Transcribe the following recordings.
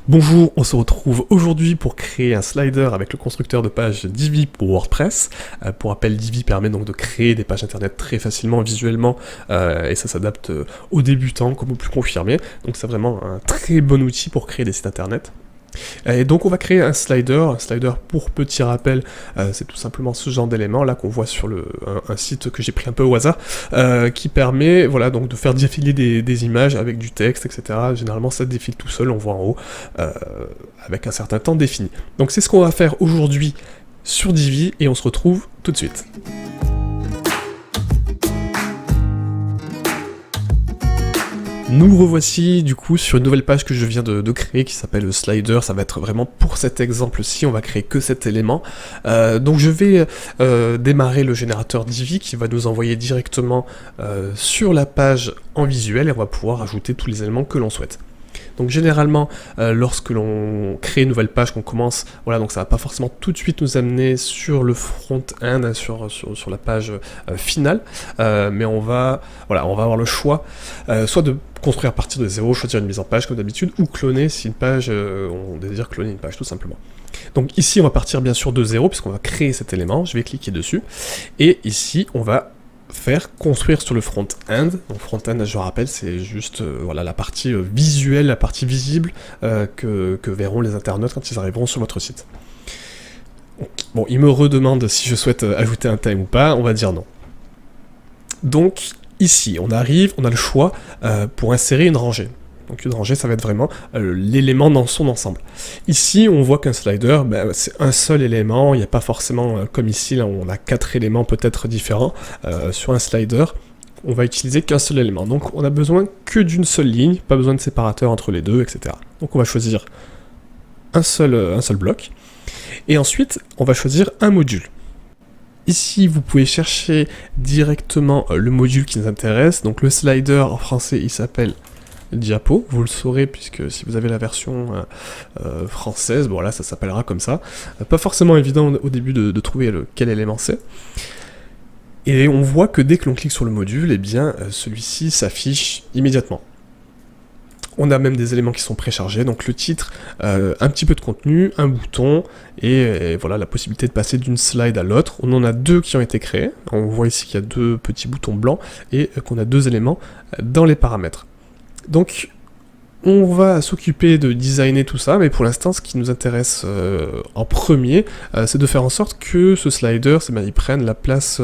Bonjour, on se retrouve aujourd'hui pour créer un slider avec le constructeur de page Divi pour WordPress. Pour rappel, Divi permet donc de créer des pages internet très facilement, visuellement, et ça s'adapte aux débutants comme aux plus confirmés. Donc c'est vraiment un très bon outil pour créer des sites internet. Et donc on va créer un slider pour petit rappel, c'est tout simplement ce genre d'élément là qu'on voit sur un site que j'ai pris un peu au hasard, qui permet voilà, donc de faire défiler des images avec du texte, etc. Généralement ça défile tout seul, on voit en haut, avec un certain temps défini. Donc c'est ce qu'on va faire aujourd'hui sur Divi et on se retrouve tout de suite. Nous revoici du coup sur une nouvelle page que je viens de créer qui s'appelle Slider. Ça va être vraiment pour cet exemple-ci, on va créer que cet élément. Donc je vais démarrer le générateur Divi qui va nous envoyer directement sur la page en visuel et on va pouvoir ajouter tous les éléments que l'on souhaite. Donc généralement, lorsque l'on crée une nouvelle page, qu'on commence, voilà, donc ça va pas forcément tout de suite nous amener sur le front-end, sur la page finale, mais on va avoir le choix, soit de construire à partir de zéro, choisir une mise en page comme d'habitude, ou cloner si une page, on désire cloner une page tout simplement. Donc ici on va partir bien sûr de zéro, puisqu'on va créer cet élément, je vais cliquer dessus, et ici on va faire construire sur le front-end. Donc front-end, je rappelle, c'est juste voilà, la partie visuelle, la partie visible que verront les internautes quand ils arriveront sur votre site. Donc, bon, il me redemande si je souhaite ajouter un thème ou pas, on va dire non. Donc ici, on arrive, on a le choix pour insérer une rangée. Donc une rangée, ça va être vraiment l'élément dans son ensemble. Ici, on voit qu'un slider, c'est un seul élément, il n'y a pas forcément, comme ici, là, on a 4 éléments peut-être différents. Sur un slider, on va utiliser qu'un seul élément. Donc on a besoin que d'une seule ligne, pas besoin de séparateur entre les deux, etc. Donc on va choisir un seul bloc. Et ensuite, on va choisir un module. Ici, vous pouvez chercher directement le module qui nous intéresse. Donc le slider, en français, il s'appelle Diapo, vous le saurez puisque si vous avez la version française, bon là ça s'appellera comme ça. Pas forcément évident au début de trouver quel élément c'est. Et on voit que dès que l'on clique sur le module, eh bien celui-ci s'affiche immédiatement. On a même des éléments qui sont préchargés, donc le titre, un petit peu de contenu, un bouton, et voilà la possibilité de passer d'une slide à l'autre. On en a 2 qui ont été créés, on voit ici qu'il y a 2 petits boutons blancs, et qu'on a 2 éléments dans les paramètres. Donc, on va s'occuper de designer tout ça, mais pour l'instant, ce qui nous intéresse en premier, c'est de faire en sorte que ce slider, il prenne la place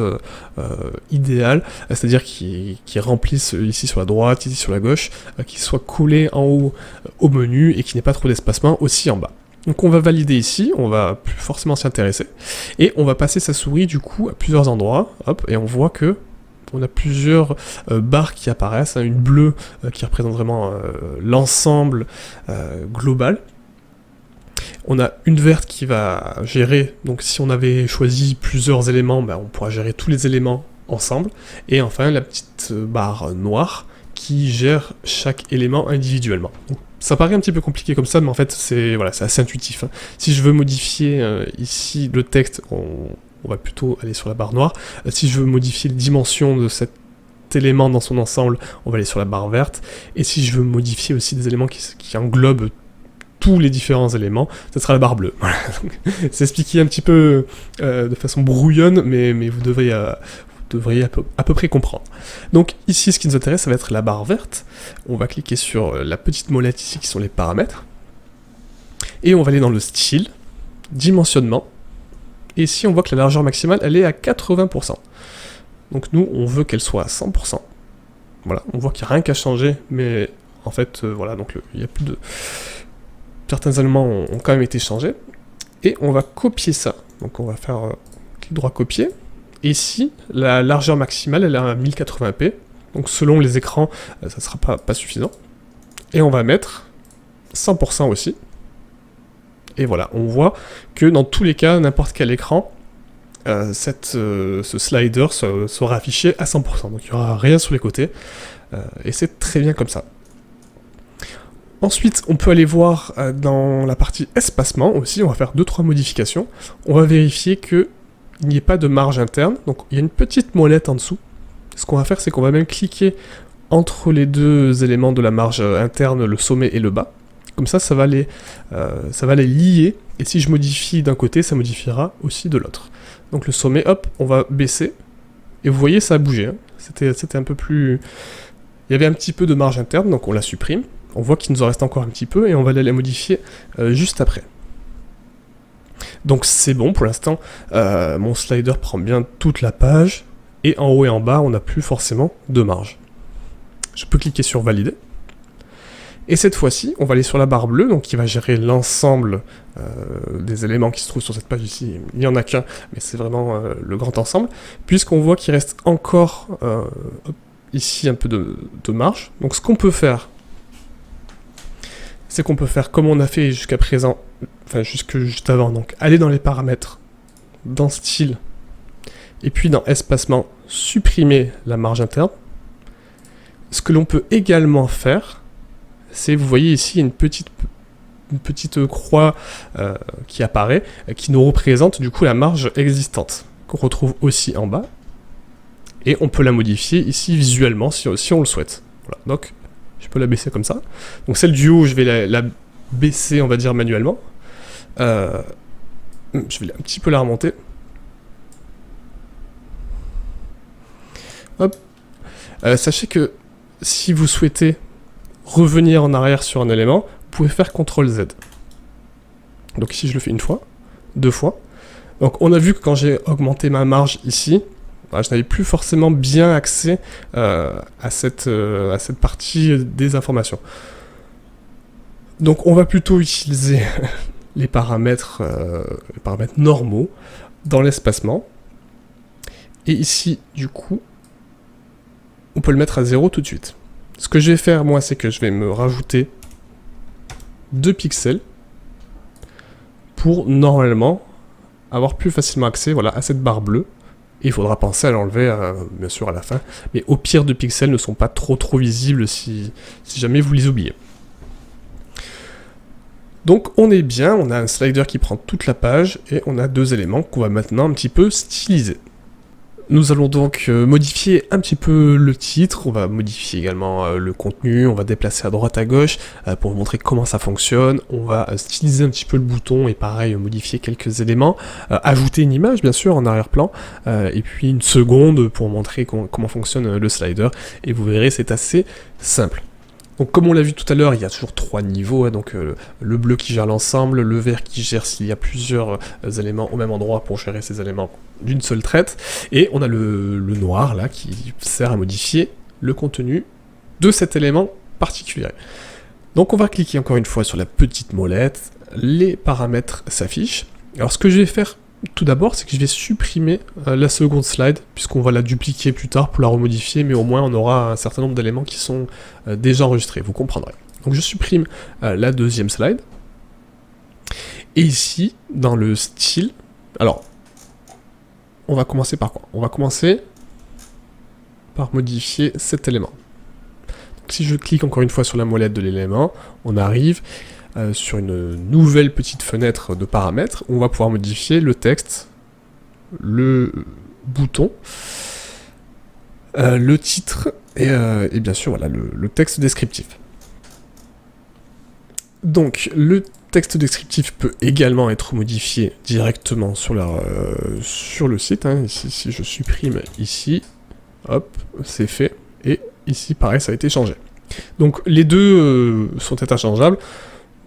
idéale, c'est-à-dire qu'il remplisse ici sur la droite, ici sur la gauche, qu'il soit collé en haut au menu et qu'il n'y ait pas trop d'espacement aussi en bas. Donc on va valider ici, on va plus forcément s'y intéresser, et on va passer sa souris du coup à plusieurs endroits, hop, et on voit que on a plusieurs barres qui apparaissent, hein, une bleue qui représente vraiment l'ensemble global. On a une verte qui va gérer, donc si on avait choisi plusieurs éléments, on pourra gérer tous les éléments ensemble. Et enfin la petite barre noire qui gère chaque élément individuellement. Donc, ça paraît un petit peu compliqué comme ça, mais en fait c'est assez intuitif, hein. Si je veux modifier ici le texte, on va plutôt aller sur la barre noire. Si je veux modifier les dimensions de cet élément dans son ensemble, on va aller sur la barre verte. Et si je veux modifier aussi des éléments qui englobent tous les différents éléments, ce sera la barre bleue. Voilà. C'est expliqué un petit peu de façon brouillonne, mais vous devriez à peu près comprendre. Donc ici, ce qui nous intéresse, ça va être la barre verte. On va cliquer sur la petite molette ici qui sont les paramètres. Et on va aller dans le style, dimensionnement. Et ici, on voit que la largeur maximale, elle est à 80%. Donc nous, on veut qu'elle soit à 100%. Voilà, on voit qu'il n'y a rien qu'à changer, mais en fait, voilà, donc il y a plus de... Certains éléments ont quand même été changés. Et on va copier ça. Donc on va faire clic droit copier. Et ici, la largeur maximale, elle est à 1080p. Donc selon les écrans, ça ne sera pas suffisant. Et on va mettre 100% aussi. Et voilà, on voit que dans tous les cas, n'importe quel écran, ce slider sera affiché à 100%. Donc il n'y aura rien sur les côtés. Et c'est très bien comme ça. Ensuite, on peut aller voir dans la partie espacement aussi. On va faire 2-3 modifications. On va vérifier qu'il n'y ait pas de marge interne. Donc il y a une petite molette en dessous. Ce qu'on va faire, c'est qu'on va même cliquer entre les deux éléments de la marge interne, le sommet et le bas. comme ça va les lier, et si je modifie d'un côté, ça modifiera aussi de l'autre. Donc le sommet, hop, on va baisser, et vous voyez, ça a bougé, hein. C'était un peu plus... Il y avait un petit peu de marge interne, donc on la supprime, on voit qu'il nous en reste encore un petit peu, et on va aller la modifier juste après. Donc c'est bon, pour l'instant, mon slider prend bien toute la page, et en haut et en bas, on n'a plus forcément de marge. Je peux cliquer sur valider. Et cette fois-ci, on va aller sur la barre bleue, donc qui va gérer l'ensemble des éléments qui se trouvent sur cette page ici. Il n'y en a qu'un, mais c'est vraiment le grand ensemble, puisqu'on voit qu'il reste encore ici un peu de marge. Donc ce qu'on peut faire, c'est qu'on peut faire comme on a fait jusqu'à présent, enfin juste avant, donc aller dans les paramètres, dans style, et puis dans espacement, supprimer la marge interne. Ce que l'on peut également faire, c'est, vous voyez ici, une petite croix qui apparaît, qui nous représente du coup la marge existante, qu'on retrouve aussi en bas, et on peut la modifier ici visuellement si on le souhaite. Voilà, donc je peux la baisser comme ça. Donc celle du haut, je vais la baisser, on va dire, manuellement. Je vais un petit peu la remonter. Hop. Sachez que si vous souhaitez revenir en arrière sur un élément, vous pouvez faire CTRL-Z. Donc ici je le fais une fois, deux fois. Donc on a vu que quand j'ai augmenté ma marge ici, je n'avais plus forcément bien accès à cette partie des informations. Donc on va plutôt utiliser les paramètres normaux dans l'espacement. Et ici, du coup, on peut le mettre à 0 tout de suite. Ce que je vais faire, moi, c'est que je vais me rajouter 2 pixels pour, normalement, avoir plus facilement accès, voilà, à cette barre bleue. Et il faudra penser à l'enlever, bien sûr, à la fin. Mais au pire, 2 pixels ne sont pas trop visibles si jamais vous les oubliez. Donc on est bien, on a un slider qui prend toute la page, et on a 2 éléments qu'on va maintenant un petit peu styliser. Nous allons donc modifier un petit peu le titre, on va modifier également le contenu, on va déplacer à droite à gauche pour vous montrer comment ça fonctionne, on va styliser un petit peu le bouton et pareil modifier quelques éléments, ajouter une image bien sûr en arrière-plan, et puis une seconde pour montrer comment fonctionne le slider, et vous verrez c'est assez simple. Donc comme on l'a vu tout à l'heure, il y a toujours 3 niveaux, hein, donc le bleu qui gère l'ensemble, le vert qui gère s'il y a plusieurs éléments au même endroit pour gérer ces éléments d'une seule traite, et on a le noir là qui sert à modifier le contenu de cet élément particulier. Donc on va cliquer encore une fois sur la petite molette, les paramètres s'affichent. Alors ce que je vais faire tout d'abord, c'est que je vais supprimer la seconde slide, puisqu'on va la dupliquer plus tard pour la remodifier, mais au moins on aura un certain nombre d'éléments qui sont déjà enregistrés, vous comprendrez. Donc je supprime la deuxième slide, et ici, dans le style, alors, on va commencer par quoi? On va commencer par modifier cet élément. Donc si je clique encore une fois sur la molette de l'élément, on arrive sur une nouvelle petite fenêtre de paramètres, où on va pouvoir modifier le texte, le bouton, le titre, et bien sûr voilà, le texte descriptif. Donc le texte descriptif peut également être modifié directement sur le site, hein. Ici, si je supprime ici, hop, c'est fait, et ici pareil ça a été changé. Donc les deux sont interchangeables.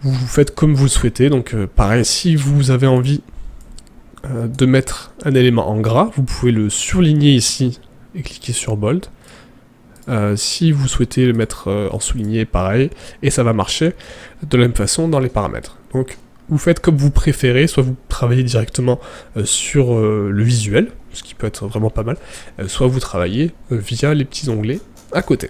Vous faites comme vous le souhaitez, donc pareil, si vous avez envie de mettre un élément en gras, vous pouvez le surligner ici et cliquer sur Bold. Si vous souhaitez le mettre en souligné, pareil, et ça va marcher de la même façon dans les paramètres. Donc vous faites comme vous préférez, soit vous travaillez directement sur le visuel, ce qui peut être vraiment pas mal, soit vous travaillez via les petits onglets à côté.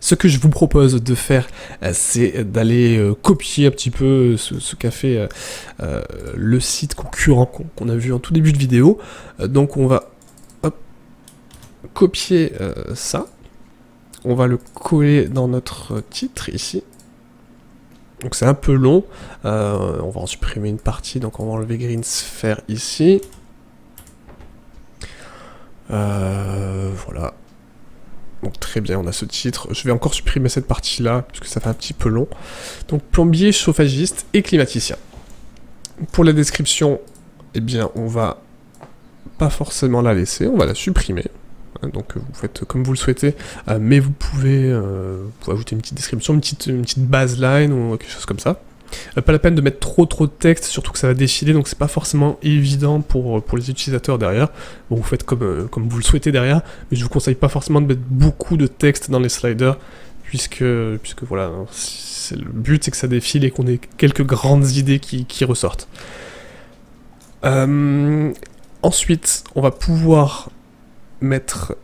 Ce que je vous propose de faire, c'est d'aller copier un petit peu ce qu'a fait le site concurrent qu'on a vu en tout début de vidéo. Donc on va copier ça. On va le coller dans notre titre ici. Donc c'est un peu long. On va en supprimer une partie. Donc on va enlever Green Sphere ici. Voilà. donc très bien, on a ce titre. Je vais encore supprimer cette partie-là, parce que ça fait un petit peu long. Donc plombier, chauffagiste et climaticien. Pour la description, eh bien, on va pas forcément la laisser, on va la supprimer. Donc vous faites comme vous le souhaitez, mais vous pouvez ajouter une petite description, une petite baseline ou quelque chose comme ça. Pas la peine de mettre trop de texte, surtout que ça va défiler, donc c'est pas forcément évident pour les utilisateurs derrière. Bon, vous faites comme vous le souhaitez derrière, mais je vous conseille pas forcément de mettre beaucoup de texte dans les sliders, puisque voilà, hein, le but c'est que ça défile et qu'on ait quelques grandes idées qui ressortent. Ensuite, on va pouvoir mettre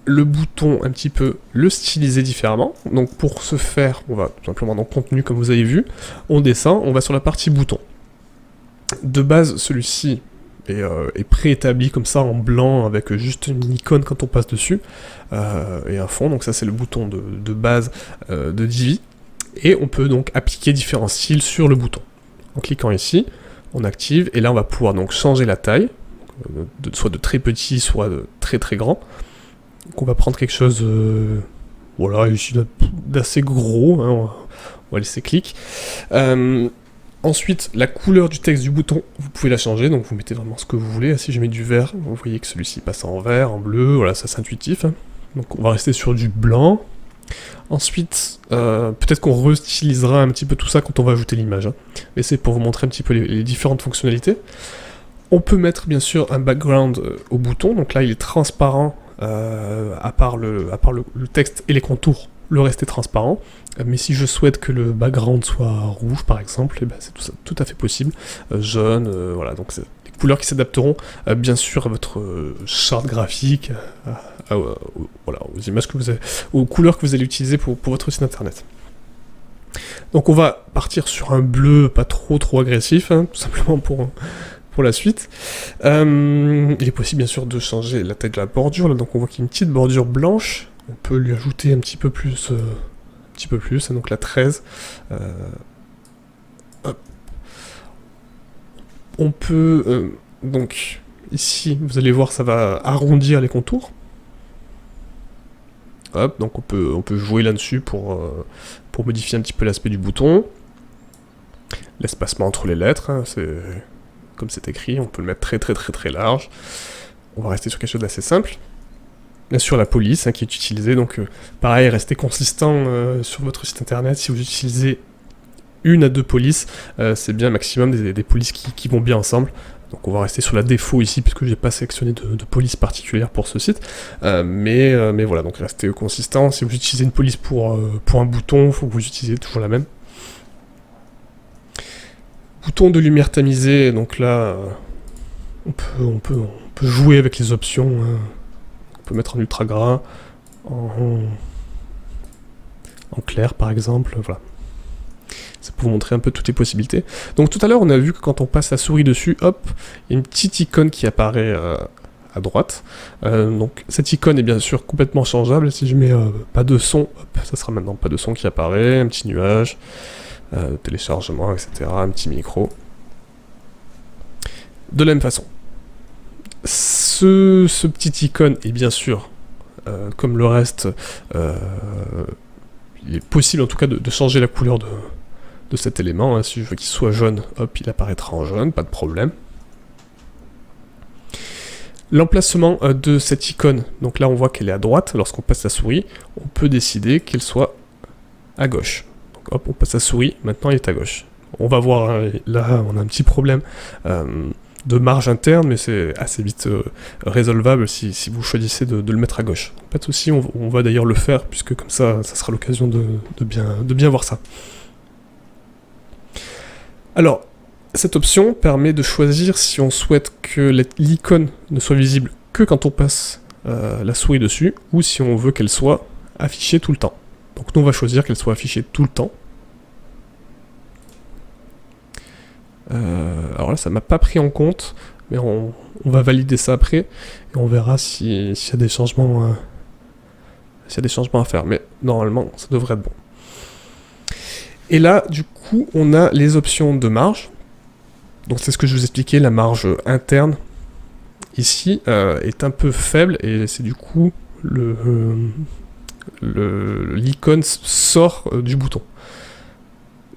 le bouton un petit peu le styliser différemment. Donc pour ce faire, on va tout simplement dans contenu comme vous avez vu, on descend, on va sur la partie bouton. De base, celui-ci est préétabli comme ça en blanc avec juste une icône quand on passe dessus et un fond. Donc ça c'est le bouton de base de Divi. Et on peut donc appliquer différents styles sur le bouton. En cliquant ici, on active et là on va pouvoir donc changer la taille, soit de très petit, soit de très très grand. Donc on va prendre quelque chose voilà, ici d'assez gros, hein, on va laisser clic. Ensuite, la couleur du texte du bouton, vous pouvez la changer, donc vous mettez vraiment ce que vous voulez. Si je mets du vert, vous voyez que celui-ci passe en vert, en bleu, voilà, ça c'est intuitif. Hein. Donc on va rester sur du blanc. Ensuite, peut-être qu'on restylisera un petit peu tout ça quand on va ajouter l'image, hein. Mais c'est pour vous montrer un petit peu les différentes fonctionnalités. On peut mettre bien sûr un background au bouton, donc là il est transparent, à part le texte et les contours, le reste est transparent. Mais si je souhaite que le background soit rouge par exemple, eh ben, c'est tout à fait possible. Jaune, voilà, donc c'est des couleurs qui s'adapteront bien sûr à votre charte graphique, voilà, aux images que vous avez, aux couleurs que vous allez utiliser pour votre site internet. Donc on va partir sur un bleu pas trop agressif, hein, tout simplement pour la suite. Il est possible bien sûr de changer la taille de la bordure, là, donc on voit qu'il y a une petite bordure blanche, on peut lui ajouter un petit peu plus, hein, donc la 13. Hop. On peut, donc ici, vous allez voir, ça va arrondir les contours. Hop, donc on peut jouer là-dessus pour modifier un petit peu l'aspect du bouton. L'espacement entre les lettres, hein, c'est comme c'est écrit, on peut le mettre très large. On va rester sur quelque chose d'assez simple. Bien sûr la police hein, qui est utilisée, donc pareil, restez consistant sur votre site internet. Si vous utilisez 1 à 2 polices, c'est bien un maximum des polices qui vont bien ensemble. Donc on va rester sur la défaut ici, puisque j'ai pas sélectionné de police particulière pour ce site. Mais voilà, donc restez consistant. Si vous utilisez une police pour un bouton, il faut que vous utilisiez toujours la même. Bouton de lumière tamisée, donc là, on peut jouer avec les options. Hein. On peut mettre en ultra gras, en clair par exemple, voilà. C'est pour vous montrer un peu toutes les possibilités. Donc tout à l'heure, on a vu que quand on passe la souris dessus, hop, il y a une petite icône qui apparaît à droite. Donc cette icône est bien sûr complètement changeable. Si je mets pas de son, hop, ça sera maintenant pas de son qui apparaît, un petit nuage, téléchargement, etc., un petit micro. De la même façon. Ce petit icône est bien sûr, comme le reste, il est possible en tout cas de changer la couleur de cet élément. Hein. Si je veux qu'il soit jaune, hop, il apparaîtra en jaune, pas de problème. L'emplacement de cette icône, donc là on voit qu'elle est à droite, lorsqu'on passe la souris, on peut décider qu'elle soit à gauche. Donc hop, on passe la souris, maintenant elle est à gauche. On va voir, hein, là on a un petit problème de marge interne, mais c'est assez vite résolvable si vous choisissez de le mettre à gauche. Pas de souci, on va d'ailleurs le faire, puisque comme ça sera l'occasion de bien voir ça. Alors, cette option permet de choisir si on souhaite que l'icône ne soit visible que quand on passe la souris dessus, ou si on veut qu'elle soit affichée tout le temps. Donc nous on va choisir qu'elle soit affichée tout le temps. Alors là ça m'a pas pris en compte, mais on va valider ça après, et on verra s'il y a des changements à faire, mais normalement ça devrait être bon. Et là, du coup, on a les options de marge. Donc c'est ce que je vous expliquais, la marge interne. ici est un peu faible, et c'est du coup l'icône sort du bouton.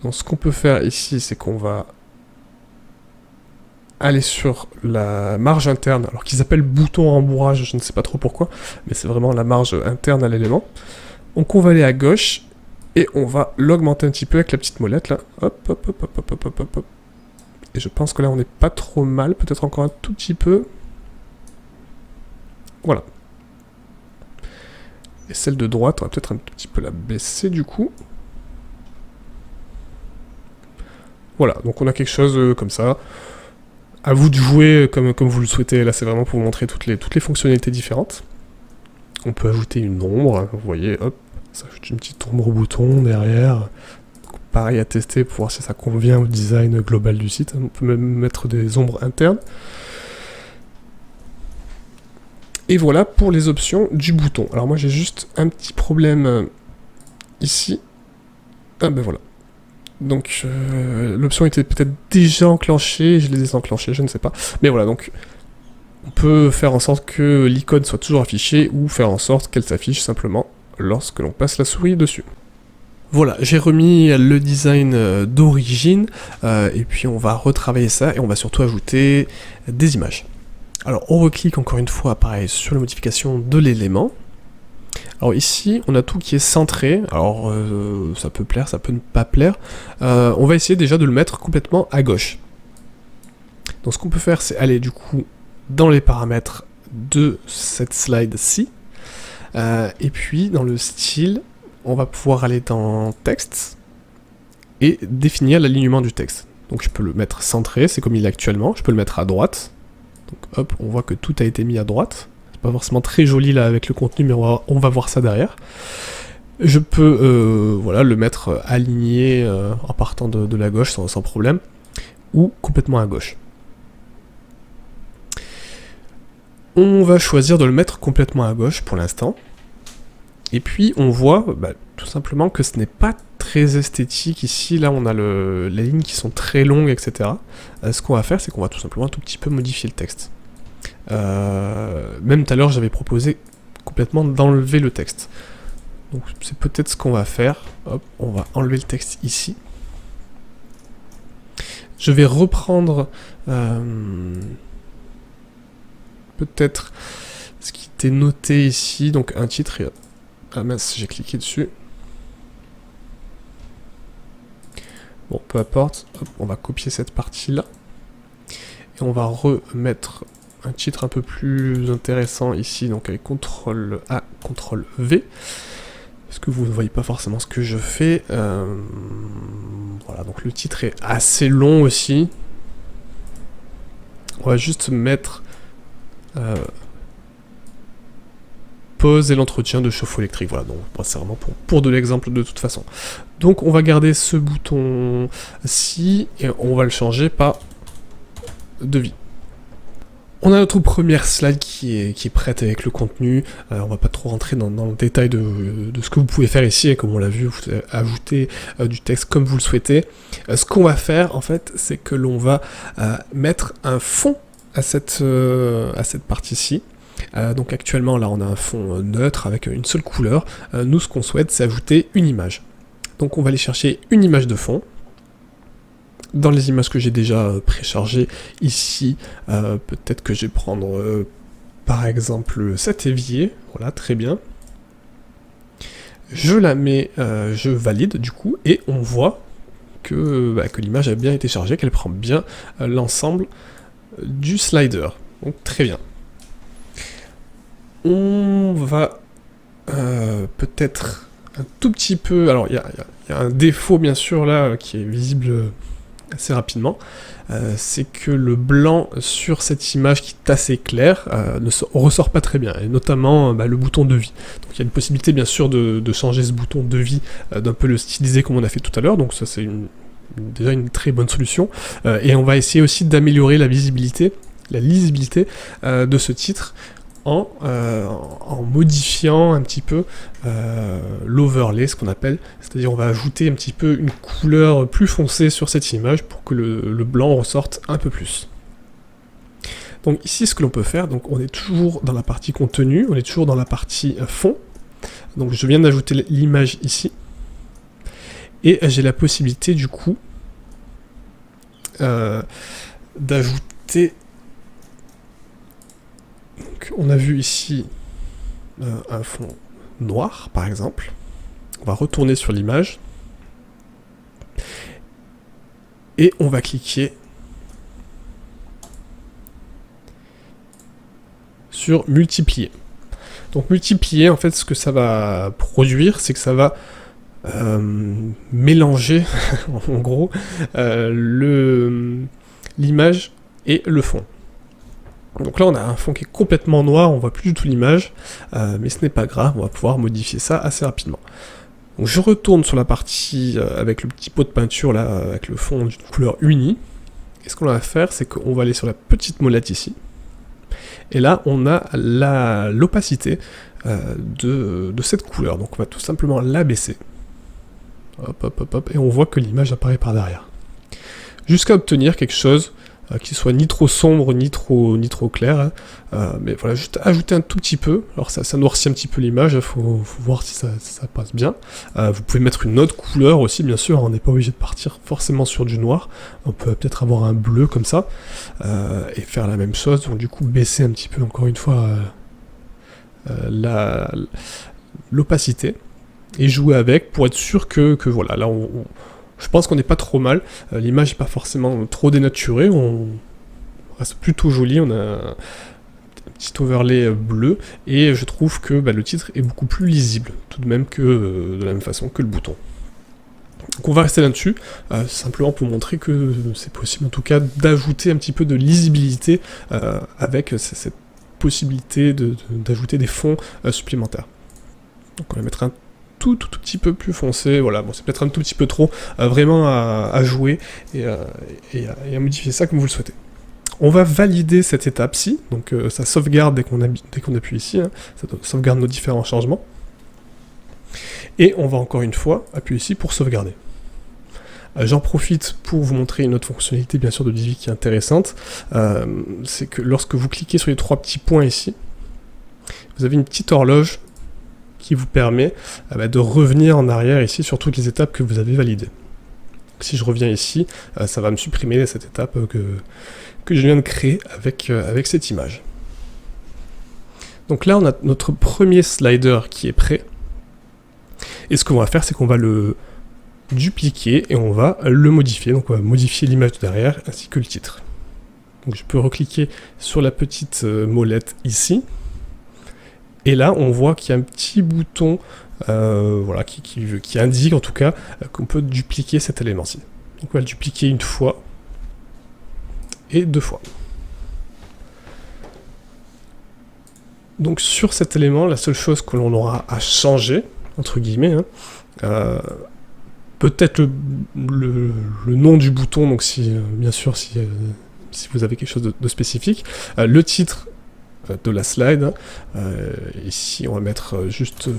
Donc ce qu'on peut faire ici, c'est qu'on va aller sur la marge interne, alors qu'ils appellent bouton rembourrage, je ne sais pas trop pourquoi, mais c'est vraiment la marge interne à l'élément. Donc on va aller à gauche, et on va l'augmenter un petit peu avec la petite molette là. Hop, hop, hop, hop, hop, hop, hop, hop. Et je pense que là on n'est pas trop mal, peut-être encore un tout petit peu. Voilà. Et celle de droite, on va peut-être un tout petit peu la baisser du coup. Voilà, donc on a quelque chose comme ça. À vous de jouer comme vous le souhaitez. Là, c'est vraiment pour vous montrer toutes les fonctionnalités différentes. On peut ajouter une ombre. Vous voyez, hop, ça ajoute une petite ombre au bouton derrière. Donc, pareil à tester pour voir si ça convient au design global du site. On peut même mettre des ombres internes. Et voilà pour les options du bouton. Alors moi, j'ai juste un petit problème ici. Ah ben voilà. Donc l'option était peut-être déjà enclenchée, je l'ai désenclenchée, je ne sais pas. Mais voilà, donc on peut faire en sorte que l'icône soit toujours affichée ou faire en sorte qu'elle s'affiche simplement lorsque l'on passe la souris dessus. Voilà, j'ai remis le design d'origine et puis on va retravailler ça et on va surtout ajouter des images. Alors on reclique encore une fois pareil sur la modification de l'élément. Alors ici, on a tout qui est centré, alors ça peut plaire, ça peut ne pas plaire. On va essayer déjà de le mettre complètement à gauche. Donc ce qu'on peut faire, c'est aller du coup dans les paramètres de cette slide-ci. Et puis dans le style, on va pouvoir aller dans texte et définir l'alignement du texte. Donc je peux le mettre centré, c'est comme il est actuellement, je peux le mettre à droite. Donc hop, on voit que tout a été mis à droite. Pas forcément très joli là avec le contenu, mais on va voir ça derrière. Je peux voilà, le mettre aligné en partant de la gauche sans problème, ou complètement à gauche. On va choisir de le mettre complètement à gauche pour l'instant. Et puis on voit tout simplement que ce n'est pas très esthétique ici. Là on a les lignes qui sont très longues, etc. Ce qu'on va faire, c'est qu'on va tout simplement un tout petit peu modifier le texte. Même tout à l'heure j'avais proposé complètement d'enlever le texte, donc c'est peut-être ce qu'on va faire. Hop, on va enlever le texte ici. Je vais reprendre peut-être ce qui était noté ici, donc un titre et... ah mince, j'ai cliqué dessus. Bon, peu importe. Hop, on va copier cette partie là et on va remettre un titre un peu plus intéressant ici, donc avec CTRL A, CTRL V, parce que vous ne voyez pas forcément ce que je fais. Voilà, donc le titre est assez long aussi. On va juste mettre pause et l'entretien de chauffe-eau électrique. Voilà, donc c'est vraiment pour de l'exemple de toute façon. Donc on va garder ce bouton-ci et on va le changer par devis. On a notre première slide qui est prête avec le contenu. On va pas trop rentrer dans le détail de ce que vous pouvez faire ici, et comme on l'a vu, vous pouvez ajouter du texte comme vous le souhaitez. Ce qu'on va faire en fait, c'est que l'on va mettre un fond à cette partie-ci. Donc actuellement là on a un fond neutre avec une seule couleur. Nous ce qu'on souhaite, c'est ajouter une image. Donc on va aller chercher une image de fond. Dans les images que j'ai déjà préchargées ici, peut-être que je vais prendre par exemple cet évier, voilà, très bien. Je la mets, je valide du coup, et on voit que l'image a bien été chargée, qu'elle prend bien l'ensemble du slider. Donc très bien. On va peut-être un tout petit peu... Alors il y a un défaut bien sûr là qui est visible assez rapidement, c'est que le blanc sur cette image qui est assez clair ne ressort pas très bien, et notamment le bouton de vie. Donc il y a une possibilité bien sûr de changer ce bouton de vie, d'un peu le styliser comme on a fait tout à l'heure, donc ça c'est déjà une très bonne solution, et on va essayer aussi d'améliorer la visibilité, la lisibilité de ce titre, en modifiant un petit peu l'overlay, ce qu'on appelle, c'est-à-dire on va ajouter un petit peu une couleur plus foncée sur cette image pour que le blanc ressorte un peu plus. Donc ici, ce que l'on peut faire, donc on est toujours dans la partie contenu, on est toujours dans la partie fond. Donc je viens d'ajouter l'image ici. Et j'ai la possibilité du coup d'ajouter... On a vu ici un fond noir par exemple. On va retourner sur l'image. Et on va cliquer sur multiplier. Donc multiplier, en fait, ce que ça va produire, c'est que ça va mélanger, en gros, l'image et le fond. Donc là, on a un fond qui est complètement noir, on voit plus du tout l'image, mais ce n'est pas grave, on va pouvoir modifier ça assez rapidement. Donc je retourne sur la partie avec le petit pot de peinture, là, avec le fond d'une couleur unie. Et ce qu'on va faire, c'est qu'on va aller sur la petite molette ici. Et là, on a l'opacité de cette couleur. Donc on va tout simplement la baisser. Hop, hop, hop, hop. Et on voit que l'image apparaît par derrière. Jusqu'à obtenir quelque chose qui soit ni trop sombre, ni trop clair. Mais voilà, juste ajouter un tout petit peu. Alors ça noircit un petit peu l'image, il faut voir si ça passe bien. Vous pouvez mettre une autre couleur aussi, bien sûr, on n'est pas obligé de partir forcément sur du noir. On peut peut-être avoir un bleu comme ça, et faire la même chose. Donc du coup, baisser un petit peu, encore une fois, l'opacité, et jouer avec, pour être sûr que voilà, là je pense qu'on n'est pas trop mal, l'image n'est pas forcément trop dénaturée, on reste plutôt joli, on a un petit overlay bleu, et je trouve que le titre est beaucoup plus lisible, tout de même que de la même façon que le bouton. Donc on va rester là-dessus, simplement pour montrer que c'est possible en tout cas d'ajouter un petit peu de lisibilité avec cette possibilité d'ajouter des fonds supplémentaires. Donc on va mettre un tout petit peu plus foncé, voilà, bon c'est peut-être un tout petit peu trop, vraiment à jouer et à modifier ça comme vous le souhaitez. On va valider cette étape-ci, donc ça sauvegarde dès qu'on appuie ici, hein, ça sauvegarde nos différents changements. Et on va encore une fois appuyer ici pour sauvegarder. J'en profite pour vous montrer une autre fonctionnalité bien sûr de Divi qui est intéressante, c'est que lorsque vous cliquez sur les trois petits points ici, vous avez une petite horloge qui vous permet de revenir en arrière ici sur toutes les étapes que vous avez validées. Si je reviens ici, ça va me supprimer cette étape que je viens de créer avec cette image. Donc là, on a notre premier slider qui est prêt. Et ce qu'on va faire, c'est qu'on va le dupliquer et on va le modifier. Donc on va modifier l'image de derrière ainsi que le titre. Donc je peux recliquer sur la petite molette ici. Et là, on voit qu'il y a un petit bouton voilà, qui indique en tout cas qu'on peut dupliquer cet élément-ci. Donc on va le dupliquer une fois et deux fois. Donc sur cet élément, la seule chose que l'on aura à changer, entre guillemets, hein, peut-être le nom du bouton, donc bien sûr si vous avez quelque chose de spécifique, le titre de la slide, ici on va mettre juste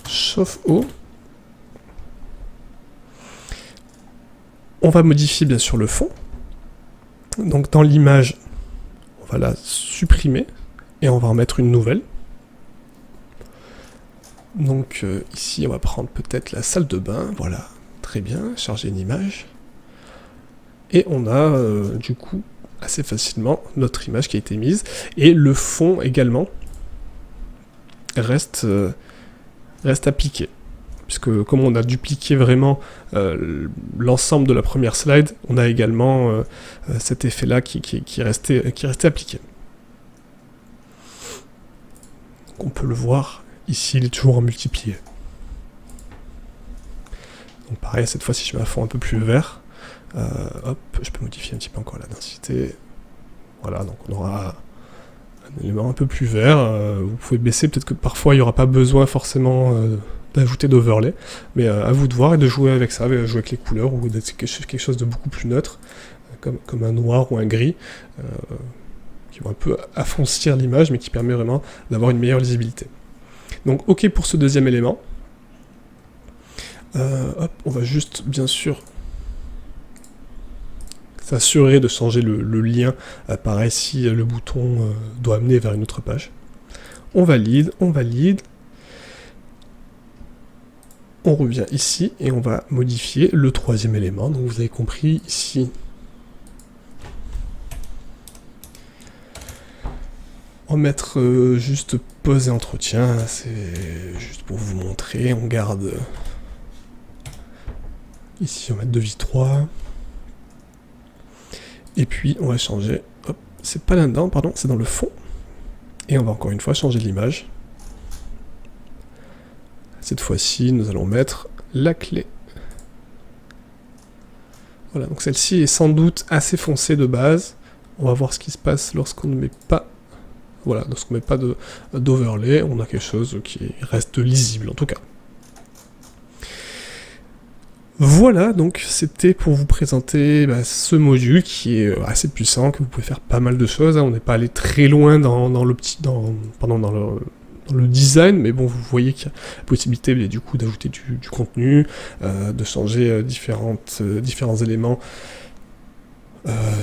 chauffe-eau. On va modifier bien sûr le fond, donc dans l'image on va la supprimer et on va en mettre une nouvelle. Donc ici on va prendre peut-être la salle de bain, voilà, très bien, charger une image. Et on a du coup assez facilement notre image qui a été mise, et le fond également reste appliqué, puisque comme on a dupliqué vraiment l'ensemble de la première slide, on a également cet effet là qui est resté appliqué. Donc on peut le voir ici, il est toujours en multiplié. Donc pareil, cette fois-ci je mets un fond un peu plus vert. Hop, je peux modifier un petit peu encore la densité. Voilà, donc on aura un élément un peu plus vert. Vous pouvez baisser, peut-être que parfois il n'y aura pas besoin forcément d'ajouter d'overlay, mais à vous de voir et de jouer avec ça, jouer avec les couleurs, ou d'être quelque chose de beaucoup plus neutre, comme un noir ou un gris, qui vont un peu affoncir l'image, mais qui permet vraiment d'avoir une meilleure lisibilité. Donc ok pour ce deuxième élément. Hop, on va juste, bien sûr, s'assurer de changer le lien, pareil si le bouton doit amener vers une autre page. On valide, on revient ici et on va modifier le troisième élément. Donc vous avez compris ici, on va mettre juste pause et entretien, c'est juste pour vous montrer. On garde ici, on va mettre devis 3. Et puis on va changer, hop, c'est pas là-dedans, pardon, c'est dans le fond. Et on va encore une fois changer l'image. Cette fois-ci, nous allons mettre la clé. Voilà, donc celle-ci est sans doute assez foncée de base. On va voir ce qui se passe lorsqu'on ne met pas... Voilà, lorsqu'on ne met pas d'overlay, on a quelque chose qui reste lisible en tout cas. Voilà, donc c'était pour vous présenter ce module qui est assez puissant, que vous pouvez faire pas mal de choses. Hein. On n'est pas allé très loin dans le design, mais bon, vous voyez qu'il y a la possibilité du coup d'ajouter du contenu, de changer différents éléments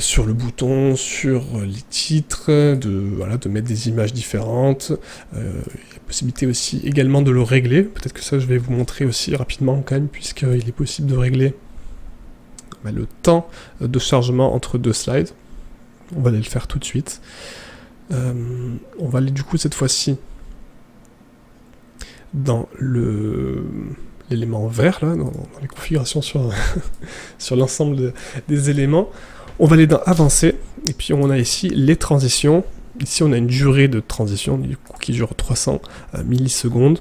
sur le bouton, sur les titres, de mettre des images différentes. Il y a la possibilité aussi également de le régler. Peut-être que ça je vais vous montrer aussi rapidement quand même, puisqu'il est possible de régler le temps de chargement entre deux slides. On va aller le faire tout de suite. On va aller du coup cette fois-ci dans l'élément vert, là, dans les configurations sur, sur l'ensemble des éléments. On va aller dans Avancer, et puis on a ici les transitions. Ici on a une durée de transition du coup, qui dure 300 millisecondes.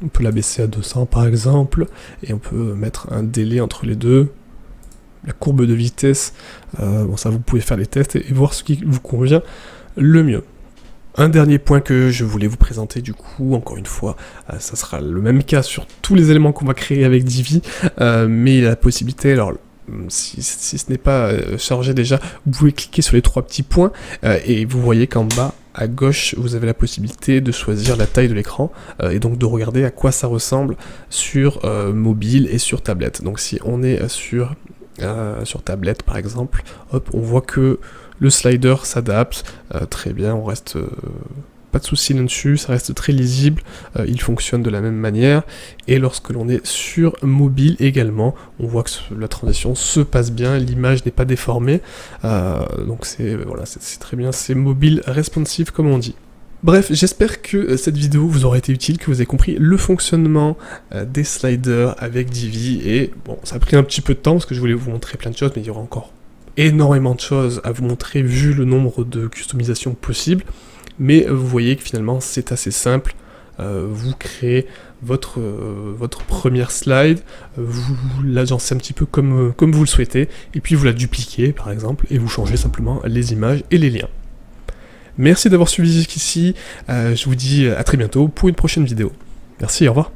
On peut la baisser à 200 par exemple, et on peut mettre un délai entre les deux. La courbe de vitesse, bon ça vous pouvez faire les tests et voir ce qui vous convient le mieux. Un dernier point que je voulais vous présenter du coup, encore une fois, ça sera le même cas sur tous les éléments qu'on va créer avec Divi, mais il y a la possibilité, alors si ce n'est pas chargé déjà, vous pouvez cliquer sur les trois petits points et vous voyez qu'en bas à gauche vous avez la possibilité de choisir la taille de l'écran et donc de regarder à quoi ça ressemble sur mobile et sur tablette. Donc si on est sur tablette par exemple, hop, on voit que le slider s'adapte très bien, on reste pas de soucis là-dessus, ça reste très lisible, il fonctionne de la même manière, et lorsque l'on est sur mobile également, on voit que la transition se passe bien, l'image n'est pas déformée, donc c'est très bien, c'est mobile responsive comme on dit. Bref, j'espère que cette vidéo vous aura été utile, que vous avez compris le fonctionnement des sliders avec Divi, et bon, ça a pris un petit peu de temps parce que je voulais vous montrer plein de choses, mais il y aura encore énormément de choses à vous montrer vu le nombre de customisations possibles. Mais vous voyez que finalement c'est assez simple, vous créez votre première slide, vous l'agencez un petit peu comme vous le souhaitez, et puis vous la dupliquez par exemple, et vous changez simplement les images et les liens. Merci d'avoir suivi jusqu'ici, je vous dis à très bientôt pour une prochaine vidéo. Merci, au revoir.